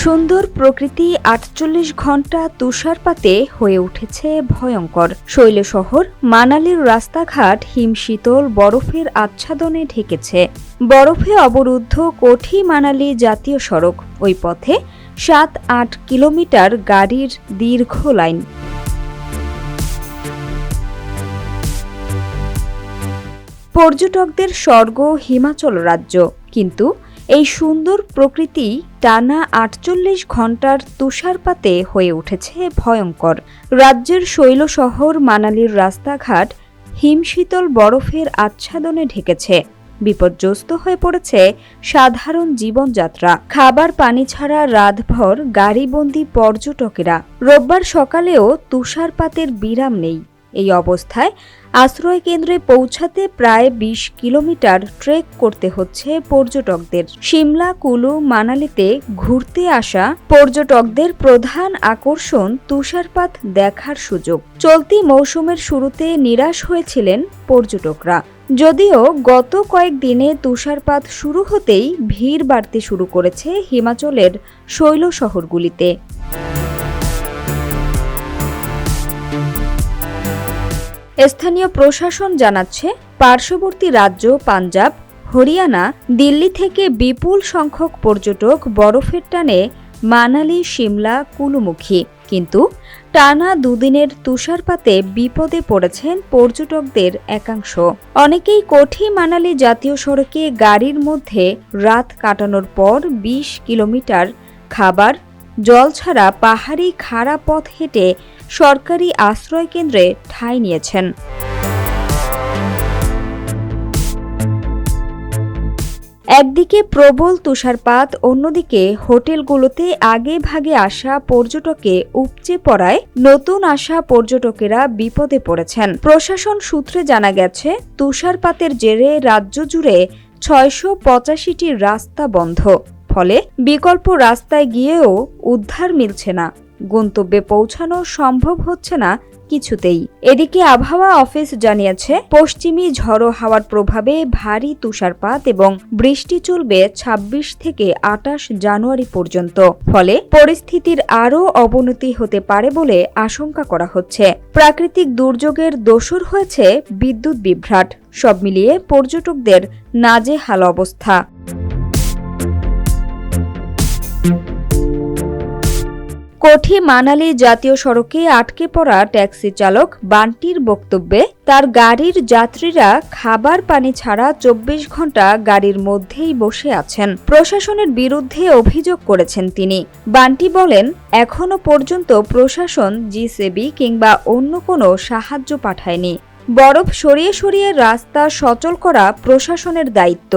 সুন্দর প্রকৃতি ৪৮ ঘণ্টা তুষারপাতে হয়ে উঠেছে ভয়ঙ্কর। শৈলশহর মানালির রাস্তাঘাট হিমশীতল বরফের আচ্ছাদনে ঢেকেছে। বরফে অবরুদ্ধ কোঠি মানালি জাতীয় সড়ক। ওই পথে ৭-৮ কিলোমিটার গাড়ির দীর্ঘ লাইন। পর্যটকদের স্বর্গ হিমাচল রাজ্য, কিন্তু এই সুন্দর প্রকৃতি টানা ৪৮ ঘণ্টার তুষারপাতে হয়ে উঠেছে ভয়ঙ্কর। রাজ্যের শৈলশহর মানালির রাস্তাঘাট হিমশীতল বরফের আচ্ছাদনে ঢেকেছে। বিপর্যস্ত হয়ে পড়েছে সাধারণ জীবনযাত্রা। খাবার পানি ছাড়া রাতভর গাড়িবন্দি পর্যটকেরা। রোববার সকালেও তুষারপাতের বিরাম নেই। এই অবস্থায় আশ্রয় কেন্দ্রে পৌঁছাতে প্রায় ২০ কিলোমিটার ট্রেক করতে হচ্ছে পর্যটকদের। সিমলা, কুলু, মানালিতে ঘুরতে আসা পর্যটকদের প্রধান আকর্ষণ তুষারপাত দেখার সুযোগ। চলতি মৌসুমের শুরুতে নিরাশ হয়েছিলেন পর্যটকরা, যদিও গত কয়েকদিনে তুষারপাত শুরু হতেই ভিড় বাড়তে শুরু করেছে হিমাচলের শৈল শহরগুলিতে। স্থানীয় প্রশাসন জানাচ্ছে, পার্শ্ববর্তী রাজ্য পাঞ্জাব, হরিয়ানা, দিল্লি থেকে বিপুল সংখ্যক পর্যটক বরফের টানে মানালি, সিমলা, কুলুমুখী। কিন্তু টানা দুদিনের তুষারপাতে বিপদে পড়েছেন পর্যটকদের একাংশ। অনেকেই কোঠি মানালি জাতীয় সড়কে গাড়ির মধ্যে রাত কাটানোর পর ২০ কিলোমিটার খাবার, জল ছাড়া পাহাড়ি খাড়া পথ হেঁটে সরকারি আশ্রয় কেন্দ্রে ঠাঁই নিয়েছেন। একদিকে প্রবল তুষারপাত, অন্যদিকে হোটেলগুলোতে আগে ভাগে আসা পর্যটকে উপচে পড়ায় নতুন আসা পর্যটকেরা বিপদে পড়েছেন। প্রশাসন সূত্রে জানা গেছে, তুষারপাতের জেরে রাজ্য জুড়ে ৬৮৫টি রাস্তা বন্ধ। ফলে বিকল্প রাস্তায় গিয়েও উদ্ধার মিলছে না, গন্তব্যে পৌঁছানো সম্ভব হচ্ছে না কিছুতেই। এদিকে আবহাওয়া অফিস জানিয়েছে, পশ্চিমী ঝড়ো হাওয়ার প্রভাবে ভারী তুষারপাত এবং বৃষ্টি চলবে ২৬ থেকে ২৮ জানুয়ারি পর্যন্ত। ফলে পরিস্থিতির আরও অবনতি হতে পারে বলে আশঙ্কা করা হচ্ছে। প্রাকৃতিক দুর্যোগের দোসর হয়েছে বিদ্যুৎ বিভ্রাট। সব মিলিয়ে পর্যটকদের নাজেহাল অবস্থা। কোঠি মানালি জাতীয় সড়কে আটকে পড়া ট্যাক্সি চালক বান্টির বক্তব্যে, তার গাড়ির যাত্রীরা খাবার পানি ছাড়া ২৪ ঘণ্টা গাড়ির মধ্যেই বসে আছেন। প্রশাসনের বিরুদ্ধে অভিযোগ করেছেন তিনি। বান্টি বলেন, এখনো পর্যন্ত প্রশাসন জিসিবি কিংবা অন্য কোনো সাহায্য পাঠায়নি। বরফ সরিয়ে সরিয়ে রাস্তা সচল করা প্রশাসনের দায়িত্ব।